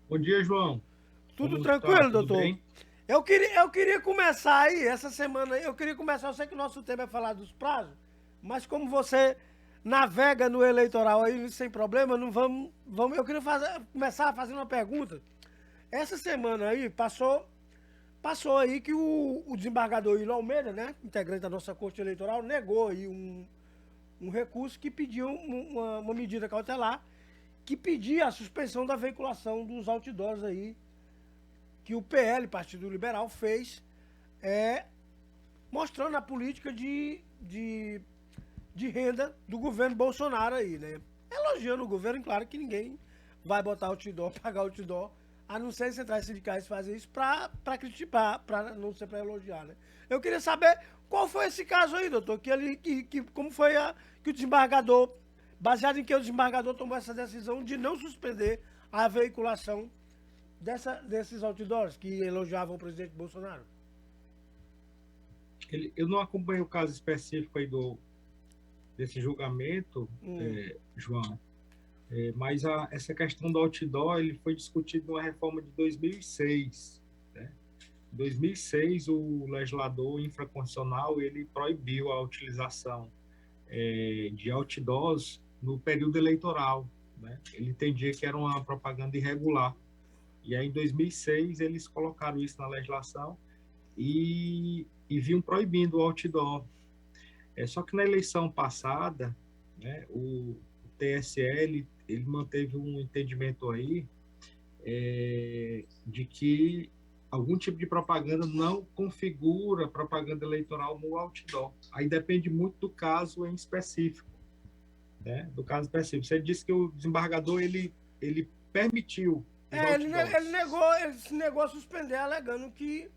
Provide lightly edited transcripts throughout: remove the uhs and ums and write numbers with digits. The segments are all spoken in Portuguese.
Bom dia, João. Tudo Como está? tranquilo, Tudo doutor? bem? Eu queria começar aí, essa semana aí, eu queria começar, eu sei que o nosso tema é falar dos prazos, mas como você navega no eleitoral aí sem problema, não eu queria começar fazendo uma pergunta. Essa semana aí passou aí que o desembargador Hilo Almeida, né, integrante da nossa Corte Eleitoral, negou aí um recurso que pediu uma medida cautelar que pedia a suspensão da veiculação dos outdoors aí que o PL, Partido Liberal, fez, é, mostrando a política de renda do governo Bolsonaro aí, né? Elogiando o governo, claro que ninguém vai botar outdoor, pagar outdoor, a não ser centrais sindicais fazer isso para criticar, para não ser para elogiar, né? Eu queria saber qual foi esse caso aí, doutor, como foi que o desembargador, baseado em que o desembargador tomou essa decisão de não suspender a veiculação desses outdoors que elogiavam o presidente Bolsonaro? Eu não acompanho o caso específico aí desse julgamento, João, mas essa questão do outdoor ele foi discutido numa reforma de 2006, né? Em 2006, o legislador infraconstitucional ele proibiu a utilização de outdoors no período eleitoral, né? Ele entendia que era uma propaganda irregular. E aí, em 2006, eles colocaram isso na legislação e vinham proibindo o outdoor. Só que na eleição passada, né, o TSE ele manteve um entendimento aí de que algum tipo de propaganda não configura propaganda eleitoral no outdoor. Aí depende muito do caso em específico, né? Do caso específico. Você disse que o desembargador ele permitiu os Ele outdoors. negou a suspender, alegando que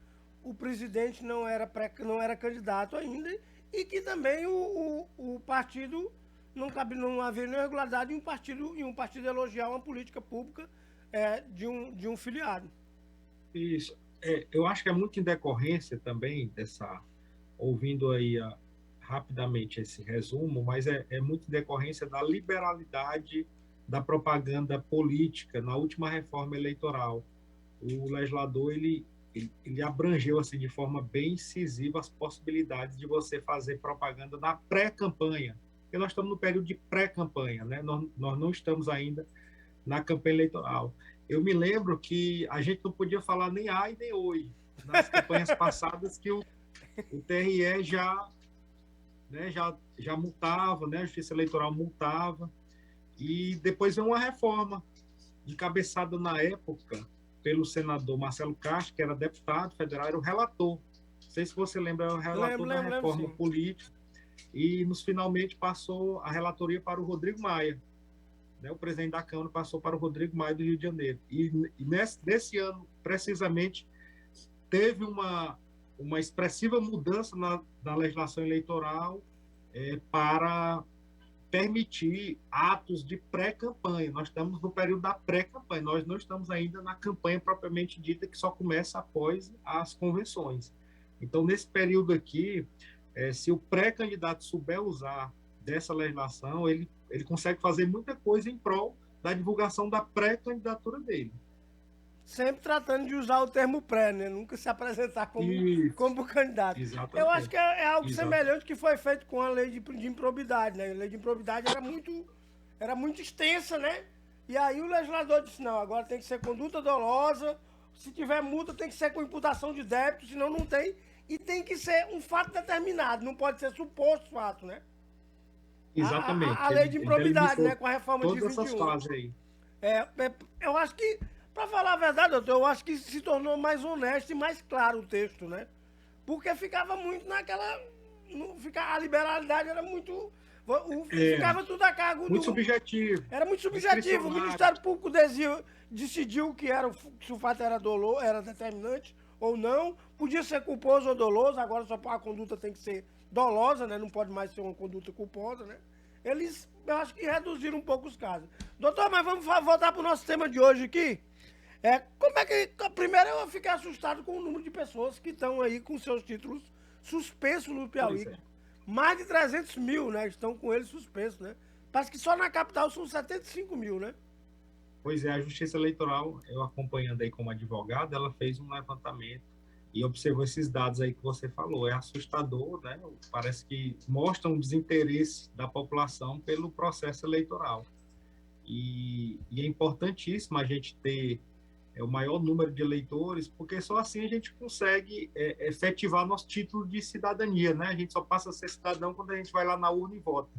o presidente não era candidato ainda e que também o partido não havia nenhuma irregularidade em um partido elogiar uma política pública de um filiado. Isso. Eu acho que é muito em decorrência também dessa, ouvindo aí rapidamente esse resumo, mas é muito em decorrência da liberalidade da propaganda política na última reforma eleitoral. O legislador ele abrangeu assim de forma bem incisiva as possibilidades de você fazer propaganda na pré-campanha, porque nós estamos no período de pré-campanha, né? Nós não estamos ainda na campanha eleitoral. Eu me lembro que a gente não podia falar nem ai nem oi nas campanhas passadas que o TRE já multava, né? A Justiça Eleitoral multava e depois veio uma reforma encabeçada na época pelo senador Marcelo Castro, que era deputado federal, era o relator. Não sei se você lembra, era o relator da Lembro reforma sim. política e nos finalmente passou a relatoria para o Rodrigo Maia, né? O presidente da Câmara passou para o Rodrigo Maia do Rio de Janeiro. E nesse ano, precisamente, teve uma expressiva mudança na legislação eleitoral para permitir atos de pré-campanha. Nós estamos no período da pré-campanha, nós não estamos ainda na campanha propriamente dita, que só começa após as convenções. Então, nesse período aqui, se o pré-candidato souber usar dessa legislação, ele consegue fazer muita coisa em prol da divulgação da pré-candidatura dele. Sempre tratando de usar o termo pré, né? Nunca se apresentar Isso, como candidato. Eu acho exatamente. que é algo Exatamente. semelhante que foi feito com a lei de improbidade, né? A lei de improbidade era muito extensa, né? E aí o legislador disse, não, agora tem que ser conduta dolosa, se tiver multa tem que ser com imputação de débito, senão não tem. E tem que ser um fato determinado, não pode ser suposto fato, né? A Exatamente. lei de Ele improbidade, né? delimitou Com a reforma de todas essas 21. fases aí. Eu acho que, para falar a verdade, doutor, eu acho que se tornou mais honesto e mais claro o texto, né? Porque ficava muito naquela. A liberalidade era muito. Era Ficava tudo a cargo muito do. subjetivo, Era muito subjetivo. O discricionário. Ministério Público decidiu que se o fato era determinante ou não. Podia ser culposo ou doloso, agora só a conduta tem que ser dolosa, né? Não pode mais ser uma conduta culposa, né? Eles, eu acho que reduziram um pouco os casos. Doutor, mas vamos voltar para o nosso tema de hoje aqui. Como é que. Primeiro eu fiquei assustado com o número de pessoas que estão aí com seus títulos suspensos no Pois Piauí. é. Mais de 300 mil, né? Estão com eles suspensos, né? Parece que só na capital são 75 mil, né? Pois é, a Justiça Eleitoral, eu acompanhando aí como advogado, ela fez um levantamento e observou esses dados aí que você falou. É assustador, né? Parece que mostra um desinteresse da população pelo processo eleitoral. E é importantíssimo a gente ter o maior número de eleitores, porque só assim a gente consegue efetivar nosso título de cidadania, né? A gente só passa a ser cidadão quando a gente vai lá na urna e vota.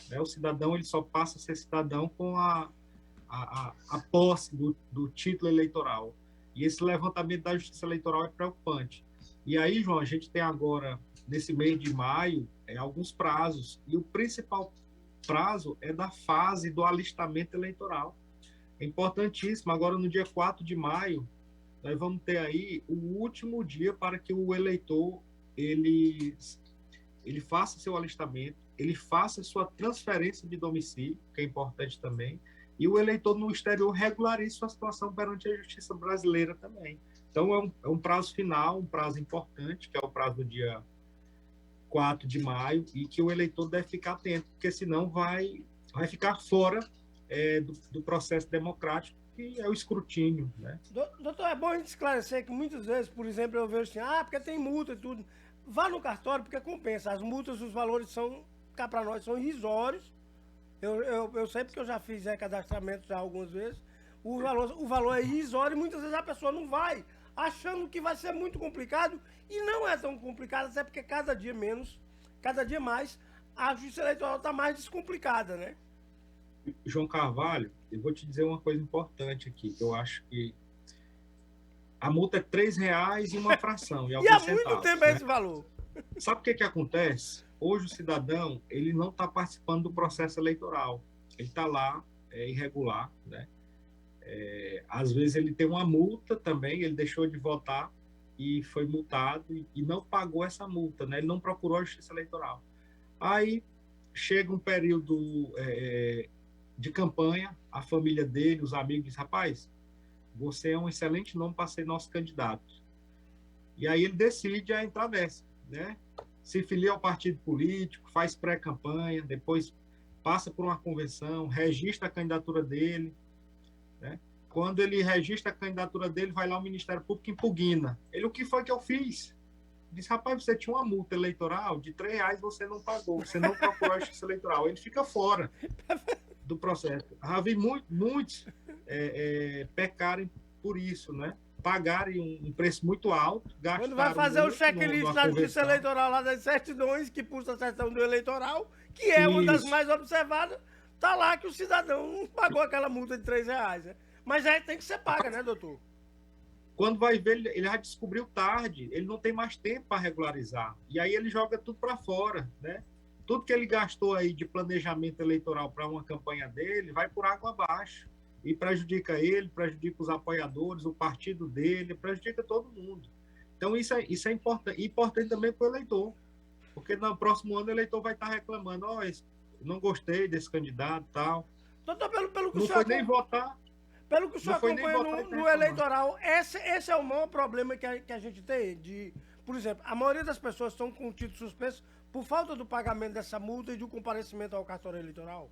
Né? O cidadão ele só passa a ser cidadão com a posse do título eleitoral. E esse levantamento da Justiça Eleitoral é preocupante. E aí, João, a gente tem agora, nesse mês de maio, alguns prazos. E o principal prazo é da fase do alistamento eleitoral. É importantíssimo. Agora, no dia 4 de maio, nós vamos ter aí o último dia para que o eleitor ele faça seu alistamento, ele faça sua transferência de domicílio, que é importante também, e o eleitor no exterior regularize sua situação perante a justiça brasileira também. Então, é um prazo final, um prazo importante, que é o prazo do dia 4 de maio, e que o eleitor deve ficar atento, porque senão vai ficar fora do processo democrático, que é o escrutínio. Né? Doutor, é bom a gente esclarecer que muitas vezes, por exemplo, eu vejo assim, porque tem multa e tudo. Vá no cartório porque compensa. As multas, os valores são, cá para nós, são irrisórios. Eu sei porque eu já fiz recadastramento já algumas vezes. O valor é irrisório e muitas vezes a pessoa não vai, achando que vai ser muito complicado. E não é tão complicado, até porque cada dia mais, a justiça eleitoral está mais descomplicada, né? João Carvalho, eu vou te dizer uma coisa importante aqui, que eu acho que a multa é R$3 e uma fração. E há muito tempo é esse valor. Sabe o que acontece? Hoje o cidadão ele não está participando do processo eleitoral. Ele está lá, irregular. Né? Às vezes ele tem uma multa também, ele deixou de votar e foi multado e não pagou essa multa. Né? Ele não procurou a justiça eleitoral. Aí chega um período de campanha, a família dele, os amigos dizem, rapaz, você é um excelente nome para ser nosso candidato. E aí ele decide a entrar nessa, né? Se filia ao partido político, faz pré-campanha, depois passa por uma convenção, registra a candidatura dele, né? Quando ele registra a candidatura dele, vai lá o Ministério Público e impugna. Ele, o que foi que eu fiz? Diz, rapaz, você tinha uma multa eleitoral de R$3, você não pagou, você não procurou a justiça eleitoral. Ele fica fora do processo. Já vi muitos pecarem por isso, né? Pagarem um preço muito alto, gastaram. Quando vai fazer o checklist da justiça eleitoral lá das certidões, que puxa a certidão do eleitoral, que é uma das mais observadas, tá lá que o cidadão não pagou aquela multa de R$3, né? Mas aí tem que ser paga, né, doutor? Quando vai ver, ele já descobriu tarde, ele não tem mais tempo para regularizar. E aí ele joga tudo para fora, né? Tudo que ele gastou aí de planejamento eleitoral para uma campanha dele vai por água abaixo. E prejudica ele, prejudica os apoiadores, o partido dele, prejudica todo mundo. Então isso é importante. E importante também para o eleitor. Porque no próximo ano o eleitor vai estar reclamando, não gostei desse candidato e tal. Doutor, pelo que não foi nem votar. Pelo que o senhor acompanha no eleitoral, esse é o maior problema que a gente tem. Por exemplo, a maioria das pessoas estão com o título suspenso por falta do pagamento dessa multa e do comparecimento ao cartório eleitoral.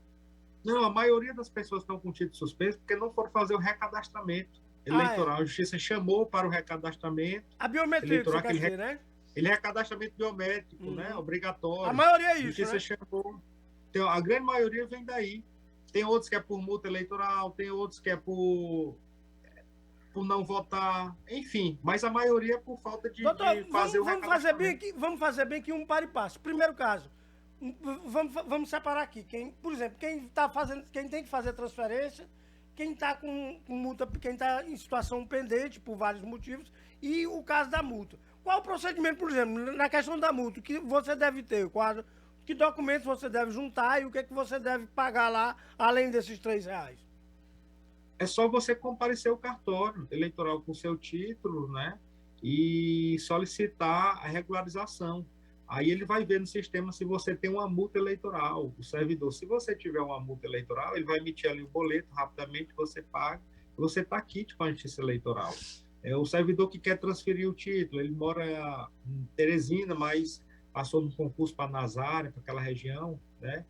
Não, a maioria das pessoas estão com título suspenso porque não foram fazer o recadastramento eleitoral. A justiça chamou para o recadastramento. A biometria, eleitoral, quer dizer, né? Ele é cadastramento biométrico, né? Obrigatório. A maioria é isso, a justiça né? chamou. Então, a grande maioria vem daí. Tem outros que é por multa eleitoral, tem outros que é por não votar, enfim. Mas a maioria é por falta de fazer o recadastramento. Vamos fazer bem que um para e passo. Primeiro caso, vamos separar aqui. Por exemplo, quem tem que fazer transferência, quem está com multa, quem está em situação pendente por vários motivos, e o caso da multa. Qual o procedimento, por exemplo, na questão da multa, que você deve ter? Que documentos você deve juntar e o que você deve pagar lá, além desses R$3? É só você comparecer ao cartório eleitoral com seu título, né? E solicitar a regularização. Aí ele vai ver no sistema se você tem uma multa eleitoral, o servidor. Se você tiver uma multa eleitoral, ele vai emitir ali o boleto, rapidamente você paga, você está quite com a justiça eleitoral. É o servidor que quer transferir o título, ele mora em Teresina, mas passou no concurso para Nazaré, para aquela região, né?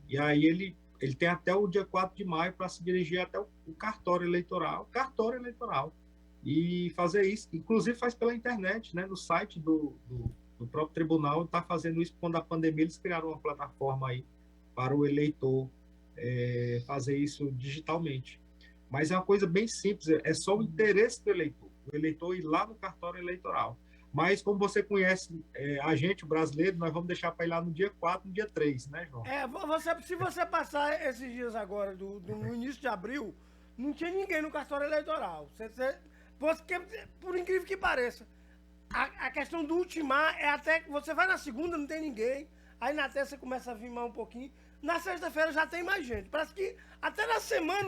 E aí ele tem até o dia 4 de maio para se dirigir até o o cartório eleitoral, e fazer isso. Inclusive faz pela internet, né? No site do próprio tribunal está fazendo isso. Quando a pandemia, eles criaram uma plataforma aí para o eleitor fazer isso digitalmente. Mas é uma coisa bem simples, é só o interesse do eleitor, o eleitor ir lá no cartório eleitoral. Mas, como você conhece a gente, o brasileiro, nós vamos deixar para ir lá no dia 4, no dia 3, né, João? Se você passar esses dias agora, no início de abril, não tinha ninguém no cartório eleitoral. Por incrível que pareça, a questão do ultimar é até que você vai na segunda, não tem ninguém, aí na terça começa a vir mais um pouquinho, na sexta-feira já tem mais gente. Parece que até na semana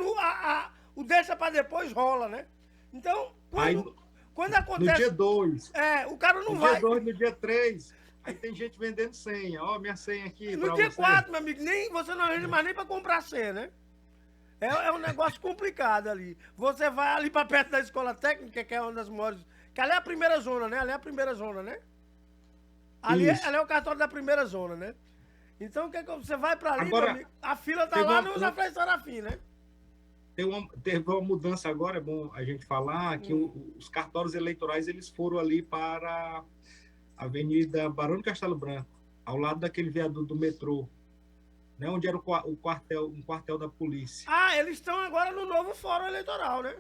o deixa para depois rola, né? Então, quando acontece... No dia 2. O cara não vai... No dia 2, no dia 3, aí tem gente vendendo senha. Ó, minha senha aqui. No dia 4, meu amigo, você não arranja mais nem para comprar senha, né? É um negócio complicado ali. Você vai ali para perto da escola técnica, que é uma das maiores... Que ali é a primeira zona, né? Ali é o cartório da primeira zona, né? Então, você vai para ali, agora, meu amigo, a fila tá lá na Frei Serafim, né? Teve uma mudança agora, é bom a gente falar, que os cartórios eleitorais eles foram ali para a Avenida Barão de Castelo Branco, ao lado daquele viaduto do metrô, né, onde era um quartel da polícia. Ah, eles estão agora no novo fórum eleitoral, né?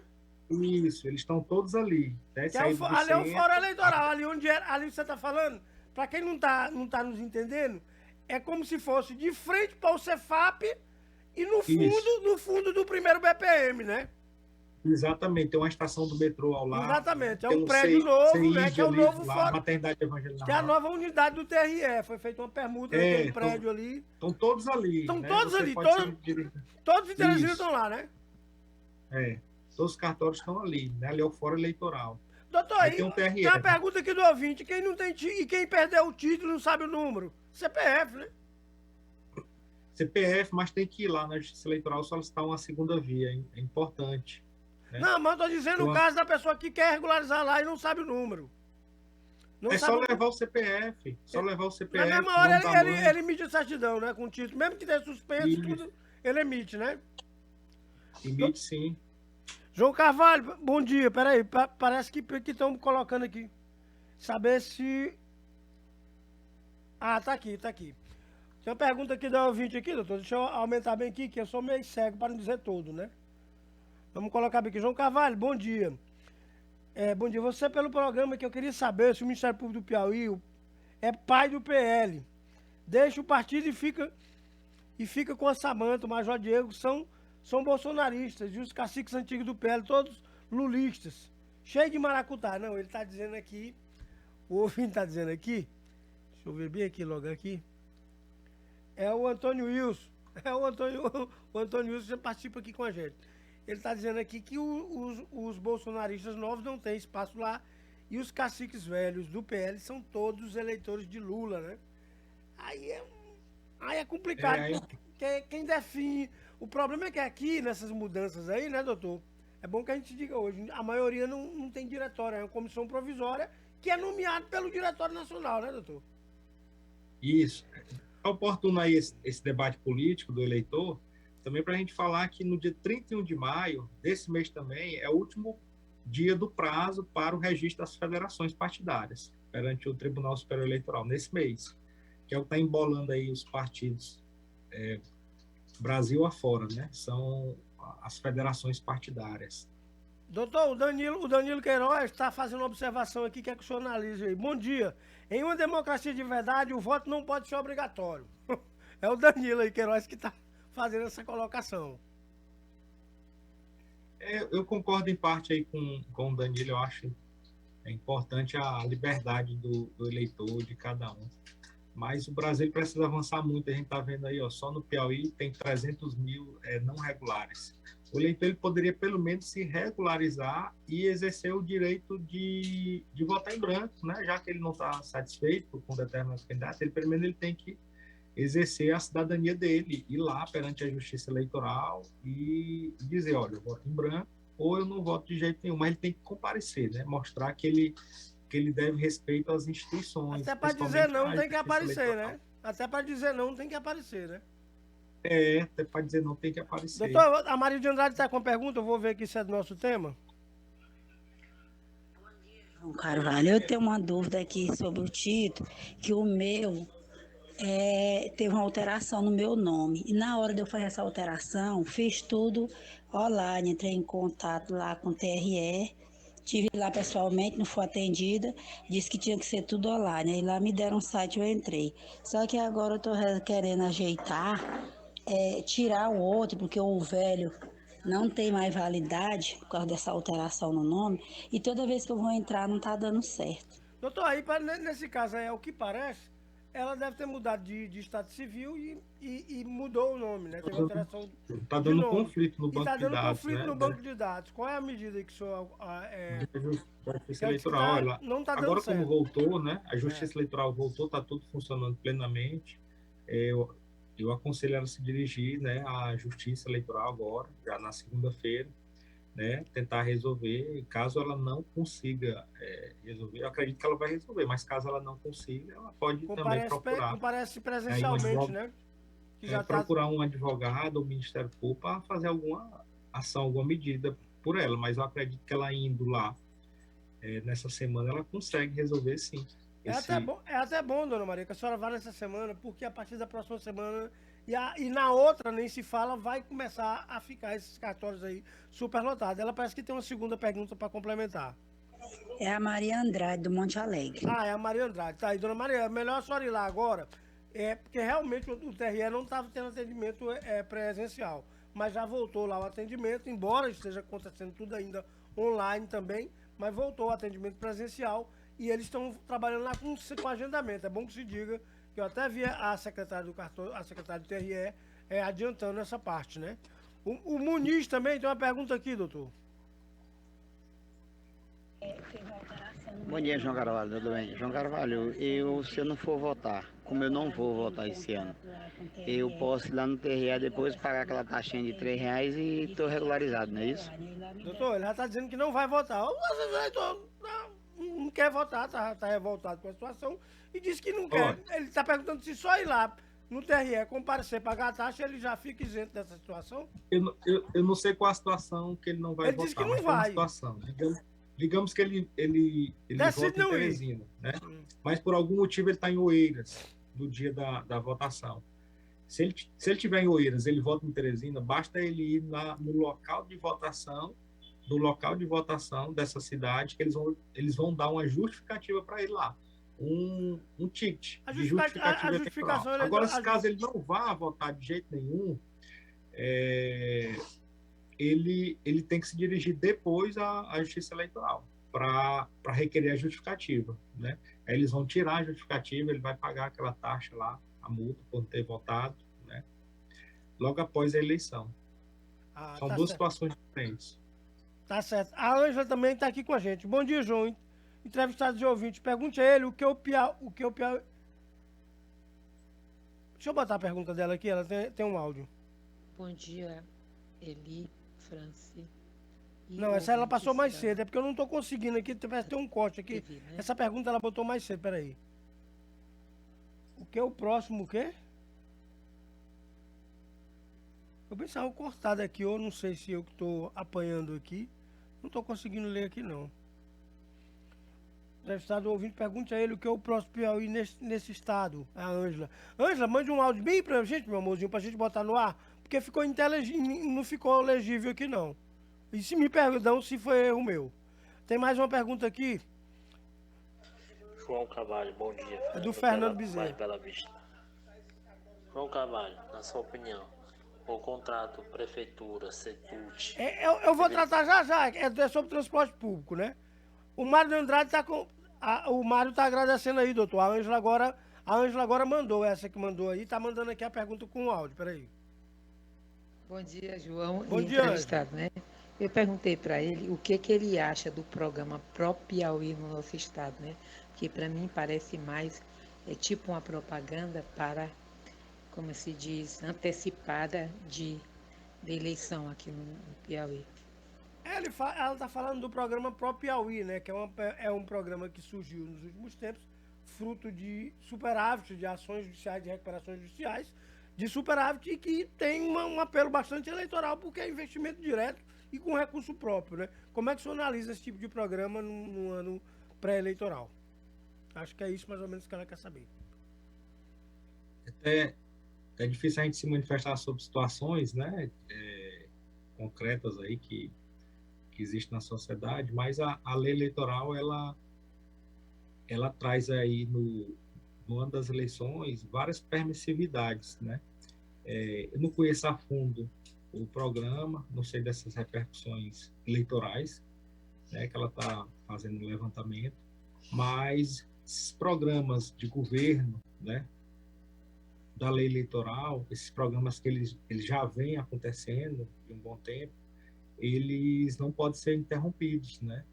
Isso, eles estão todos ali. Né, ali é o fórum eleitoral, ali você está falando, para quem não tá nos entendendo, é como se fosse de frente para o Cefap e no fundo do primeiro BPM, né? Exatamente, tem uma estação do metrô ao lado. Exatamente, é um prédio novo, né? Que é o novo fórum. Maternidade Evangélica. Que é a nova unidade do TRE. Foi feita uma permuta naquele prédio ali. Estão todos ali. Estão todos ali. Todos os interessantes estão lá, né? Todos os cartórios estão ali, né? Ali é o fórum eleitoral. Doutor, aí tem uma pergunta aqui do ouvinte. Quem não tem e quem perdeu o título não sabe o número? CPF, né? CPF, mas tem que ir lá na Justiça Eleitoral solicitar uma segunda via. É importante. Né? Não, mas eu tô dizendo o caso da pessoa que quer regularizar lá e não sabe o número. Só levar o CPF. Na mesma hora ele emite certidão, né? Com o título. Mesmo que tenha suspenso, tudo, ele emite, né? Emite, sim. João Carvalho, bom dia. Peraí, parece que estão colocando aqui. Saber se... Ah, tá aqui. Tem uma pergunta aqui da ouvinte aqui, doutor. Deixa eu aumentar bem aqui, que eu sou meio cego, para não dizer todo, né? Vamos colocar bem aqui. João Carvalho, bom dia. Bom dia. Você, pelo programa, que eu queria saber se o Ministério Público do Piauí é pai do PL. Deixa o partido e fica com a Samanta, o Major Diego, são bolsonaristas. E os caciques antigos do PL, todos lulistas. Cheio de maracutá. Não, ele está dizendo aqui, o ouvinte está dizendo aqui, deixa eu ver bem aqui, logo aqui. É o Antônio Wilson. O Antônio Wilson já participa aqui com a gente. Ele está dizendo aqui que os bolsonaristas novos não têm espaço lá e os caciques velhos do PL são todos eleitores de Lula, né? Aí é complicado, porque quem define... O problema é que aqui, nessas mudanças aí, né, doutor? É bom que a gente diga hoje, a maioria não tem diretório, é uma comissão provisória que é nomeada pelo Diretório Nacional, né, doutor? Isso. É oportuno aí esse debate político do eleitor, também para a gente falar que no dia 31 de maio, desse mês também, é o último dia do prazo para o registro das federações partidárias perante o Tribunal Superior Eleitoral, nesse mês, que é o que está embolando aí os partidos Brasil afora, né? São as federações partidárias. Doutor, o Danilo Queiroz está fazendo uma observação aqui, quer que o senhor analise aí. Bom dia. Em uma democracia de verdade, o voto não pode ser obrigatório. É o Danilo aí, Queiroz, que está fazendo essa colocação. Eu concordo em parte aí com o Danilo, eu acho importante a liberdade do eleitor, de cada um. Mas o Brasil precisa avançar muito, a gente está vendo aí, só no Piauí tem 300 mil não regulares. O eleitor ele poderia pelo menos se regularizar e exercer o direito de votar em branco, né? Já que ele não está satisfeito com determinado candidato, ele pelo menos ele tem que exercer a cidadania dele, ir lá perante a Justiça Eleitoral e dizer, olha, eu voto em branco ou eu não voto de jeito nenhum, mas ele tem que comparecer, né? Mostrar que ele deve respeito às instituições. Até para dizer não tem que aparecer, eleitoral. Né? Até para dizer não tem que aparecer, né? Até para dizer não tem que aparecer. Doutor, a Maria de Andrade está com uma pergunta, eu vou ver aqui se é do nosso tema. Carvalho, eu tenho uma dúvida aqui sobre o título, que o meu teve uma alteração no meu nome. E na hora de eu fazer essa alteração, fiz tudo online, entrei em contato lá com o TRE, tive lá pessoalmente, não fui atendida, disse que tinha que ser tudo online. Aí lá me deram um site, eu entrei. Só que agora eu estou querendo ajeitar, tirar o outro, porque o velho não tem mais validade por causa dessa alteração no nome, e toda vez que eu vou entrar não está dando certo. Doutor, aí nesse caso aí, o que parece, ela deve ter mudado de estado civil e mudou o nome, né? Teve alteração Está de dando nome. conflito no E banco está de dando dados, conflito né? no banco de dados. Qual é a medida que o senhor... Da Justiça que Eleitoral. não está dando Agora, certo. como voltou, né? A Justiça Eleitoral voltou, está tudo funcionando plenamente. Eu aconselho ela a se dirigir, né, à Justiça Eleitoral agora, já na segunda-feira, né? Tentar resolver. E caso ela não consiga resolver, eu acredito que ela vai resolver, mas caso ela não consiga, ela pode também procurar. Comparece Aí presencialmente, né? Que já procurar um advogado ou Ministério Público para fazer alguma ação, alguma medida por ela, mas eu acredito que ela indo lá nessa semana ela consegue resolver sim. É até bom, dona Maria, que a senhora vá nessa semana, porque a partir da próxima semana e na outra nem se fala, vai começar a ficar esses cartórios aí superlotados. Ela parece que tem uma segunda pergunta para complementar. É a Maria Andrade, do Monte Alegre. Ah, é a Maria Andrade. Tá aí, dona Maria, é melhor a senhora ir lá agora, porque realmente o TRE não estava tendo atendimento presencial, mas já voltou lá o atendimento, embora esteja acontecendo tudo ainda online também, mas voltou o atendimento presencial e eles estão trabalhando lá com agendamento. É bom que se diga, que eu até vi a secretária do TRE adiantando essa parte, né? O Muniz também tem uma pergunta aqui, doutor. Bom dia, João Carvalho, tudo bem? João Carvalho, se eu não for votar, como eu não vou votar esse ano, eu posso ir lá no TRE depois pagar aquela taxinha de R$3 e estou regularizado, não é isso? Doutor, ele já está dizendo que não vai votar. Não quer votar, tá revoltado com a situação e disse que não quer. Ele está perguntando se só ir lá no TRE comparecer, pagar a taxa, ele já fica isento dessa situação? Eu não sei qual a situação que ele não vai ele votar, disse que não mas vai. Situação. Digamos que ele vota em Teresina, né? Mas por algum motivo ele está em Oeiras no dia da votação. Se ele tiver em Oeiras, ele vota em Teresina, basta ele ir no local de votação, do local de votação dessa cidade, que eles vão dar uma justificativa para ele lá. Um ticket de justificativa eleitoral. Agora, se caso ele não vá votar de jeito nenhum, ele tem que se dirigir depois à Justiça Eleitoral para requerer a justificativa, né? Aí eles vão tirar a justificativa, ele vai pagar aquela taxa lá, a multa por ter votado, né? Logo após a eleição. São duas situações diferentes. Tá certo. A Ângela também está aqui com a gente. Bom dia, João. Entrevistado de ouvinte. Pergunte a ele o que o Piauí... Deixa eu botar a pergunta dela aqui, ela tem um áudio. Bom dia, Eli, Franci. Não, essa ela passou mais cedo, é porque eu não estou conseguindo aqui, parece que tem um corte aqui. TV, né? Essa pergunta ela botou mais cedo, peraí. O que é o próximo, o quê? Eu pensava cortado aqui, ou não sei se eu que estou apanhando aqui. Não estou conseguindo ler aqui, não. Entrevistado ouvinte, pergunte a ele o que é o próximo Piauí nesse estado, a Ângela. Ângela, mande um áudio bem pra gente, meu amorzinho, pra gente botar no ar, porque ficou não ficou legível aqui, não. E se me perguntam se foi erro meu. Tem mais uma pergunta aqui. João Carvalho, bom dia. É do Fernando Bezerra. Mais Bela Vista. João Carvalho, na sua opinião, o contrato Prefeitura, Secult... eu vou tratar já, é sobre transporte público, né? O Mário Andrade tá com... o Mário tá agradecendo aí, doutor. A Ângela agora mandou, essa que mandou aí, tá mandando aqui a pergunta com o áudio, peraí. Bom dia, João. Bom dia, né? Eu perguntei para ele o que ele acha do programa Pro Piauí no nosso estado, né? Que para mim parece mais tipo uma propaganda para, como se diz, antecipada de eleição aqui no Piauí. Ela está falando do programa Pro Piauí, né? Que é um programa que surgiu nos últimos tempos, fruto de superávit de ações judiciais, de recuperações judiciais, de superávit e que tem um apelo bastante eleitoral, porque é investimento direto e com recurso próprio, né? Como é que o senhor analisa esse tipo de programa num ano pré-eleitoral? Acho que é isso mais ou menos que ela quer saber. É difícil a gente se manifestar sobre situações, né, concretas aí que existem na sociedade, mas a lei eleitoral, ela traz aí no ano das eleições várias permissividades, né? Eu não conheço a fundo o programa, não sei dessas repercussões eleitorais, né, que ela está fazendo um levantamento, mas esses programas de governo, né, da lei eleitoral, esses programas que eles já vêm acontecendo de um bom tempo, eles não podem ser interrompidos, né?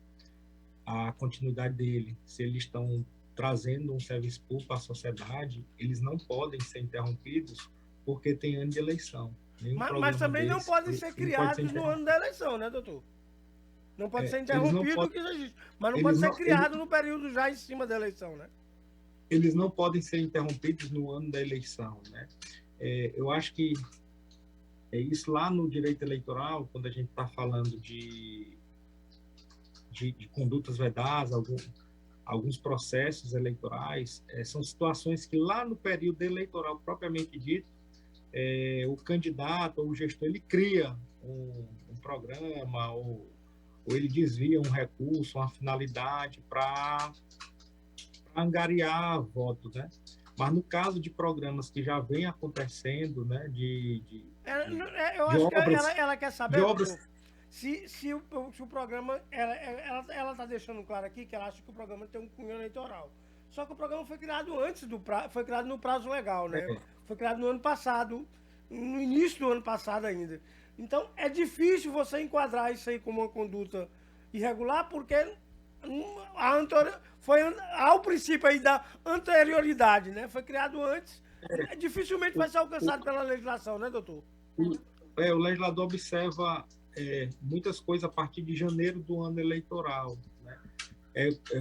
A continuidade dele, se eles estão trazendo um serviço público para a sociedade, eles não podem ser interrompidos porque tem ano de eleição. Mas também não podem ser criados no ano da eleição, né, doutor? Não pode ser interrompido o que já existe, mas não pode ser criado no período já em cima da eleição, né? Eles não podem ser interrompidos no ano da eleição, né? Eu acho que isso lá no direito eleitoral, quando a gente está falando de condutas vedadas, alguns processos eleitorais, são situações que lá no período eleitoral propriamente dito, o candidato ou o gestor, ele cria um programa ou ele desvia um recurso, uma finalidade para angariar votos, né? Mas no caso de programas que já vem acontecendo, né, eu acho obras, que ela quer saber, obras, se o programa, ela está deixando claro aqui que ela acha que o programa tem um cunho eleitoral. Só que o programa foi criado antes foi criado no prazo legal, né? Foi criado no ano passado, no início do ano passado ainda. Então, é difícil você enquadrar isso aí como uma conduta irregular, porque foi ao princípio aí da anterioridade, né? Foi criado antes, dificilmente vai ser alcançado pela legislação, né, doutor? O legislador observa muitas coisas a partir de janeiro do ano eleitoral, né?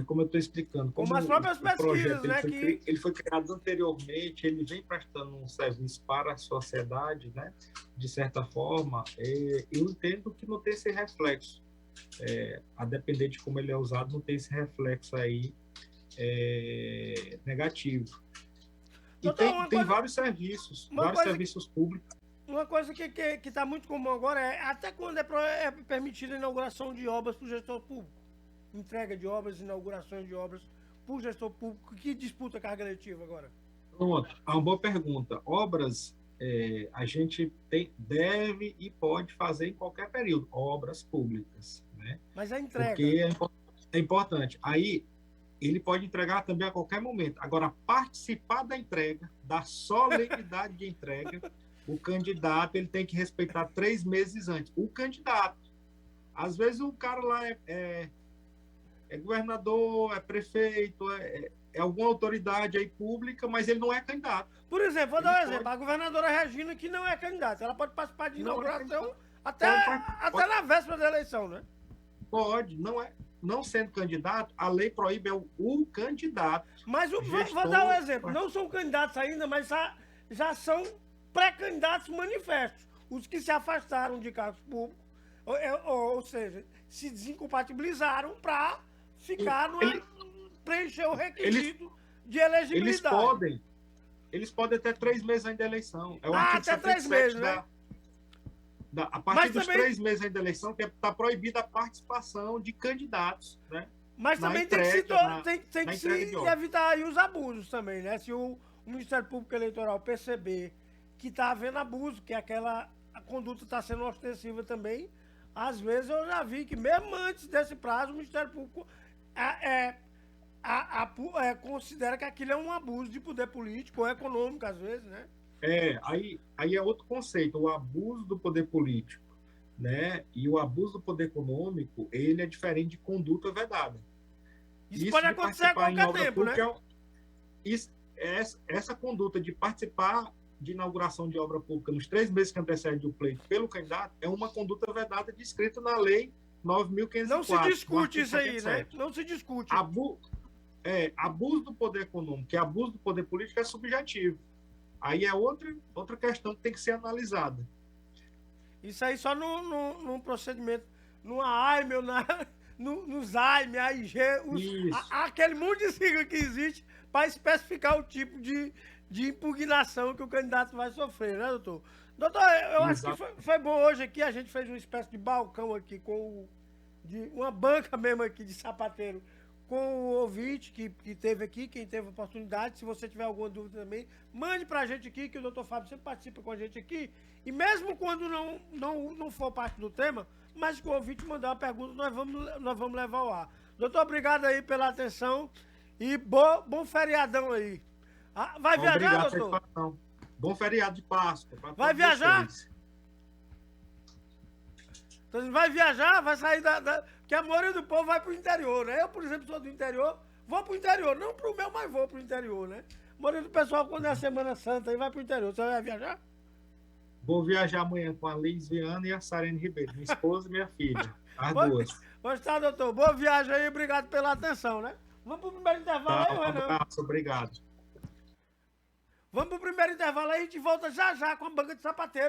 Como eu estou explicando. Como as próprias pesquisas, né? Ele foi criado anteriormente, ele vem prestando um serviço para a sociedade, né? De certa forma, eu entendo que não tem esse reflexo. A depender de como ele é usado, não tem esse reflexo aí negativo. E tem vários serviços, serviços públicos. Uma coisa que está muito comum agora até quando é permitida a inauguração de obras para o gestor público. Entrega de obras, inaugurações de obras para o gestor público que disputa a carga letiva agora. Pronto, uma boa pergunta. Obras a gente deve e pode fazer em qualquer período, obras públicas, né? Mas a entrega... Porque é importante. Aí, ele pode entregar também a qualquer momento. Agora, participar da entrega, da solenidade de entrega, o candidato ele tem que respeitar 3 meses antes. O candidato. Às vezes o cara lá é governador, é prefeito, é alguma autoridade aí pública, mas ele não é candidato. Por exemplo, vou dar um exemplo. A governadora Regina, que não é candidata, ela pode participar de inauguração até na véspera da eleição, né? Pode, não sendo candidato, a lei proíbe o candidato. Mas vou dar um exemplo. Não são candidatos ainda, mas já são pré-candidatos manifestos. Os que se afastaram de cargos públicos, ou seja, se desincompatibilizaram para ficar preencher o requisito de elegibilidade. Eles podem até 3 meses ainda da eleição. Até 3 meses, né? A partir dos 3 meses ainda da eleição, está proibida a participação de candidatos, né? Mas também tem que se evitar aí os abusos também, né? Se o Ministério Público Eleitoral perceber que está havendo abuso, que a conduta está sendo ostensiva também, às vezes eu já vi que mesmo antes desse prazo, o Ministério Público considera que aquilo é um abuso de poder político ou econômico, às vezes, né? Aí é outro conceito, o abuso do poder político, né? E o abuso do poder econômico, ele é diferente de conduta vedada. Isso pode acontecer a qualquer tempo, né? Essa conduta de participar de inauguração de obra pública nos 3 meses que antecedem o pleito pelo candidato é uma conduta vedada descrita na lei 9.504. Não se discute isso aí, né? Não se discute. Abuso do poder econômico e abuso do poder político é subjetivo. Aí é outra questão que tem que ser analisada. Isso aí só num procedimento, numa AIME ou no ZAIME, AIG, aquele monte de sigla que existe para especificar o tipo de impugnação que o candidato vai sofrer, né, doutor? Doutor, eu acho que foi bom hoje aqui, a gente fez uma espécie de balcão aqui, uma banca mesmo aqui de sapateiro, com o ouvinte que teve aqui, quem teve oportunidade. Se você tiver alguma dúvida também, mande pra gente aqui, que o doutor Fábio sempre participa com a gente aqui. E mesmo quando não for parte do tema, mas que o ouvinte mandar uma pergunta, nós vamos levar ao ar. Doutor, obrigado aí pela atenção e bom feriadão aí. Vai viajar, obrigado, doutor? Bom feriado de Páscoa. Vai viajar? Então, vai viajar, vai sair porque a maioria do povo vai pro interior, né? Eu, por exemplo, sou do interior, vou pro interior. Não pro meu, mas vou pro interior, né? A maioria do pessoal, quando é a Semana Santa, aí vai pro interior. Você vai viajar? Vou viajar amanhã com a Liz Viana e a Sarene Ribeiro, minha esposa e minha filha. As duas. Pois tá, doutor. Boa viagem aí, obrigado pela atenção, né? Vamos pro primeiro intervalo aí, Renan? Um abraço, obrigado. Vamos pro primeiro intervalo aí, a gente volta já com a banca de sapateiro.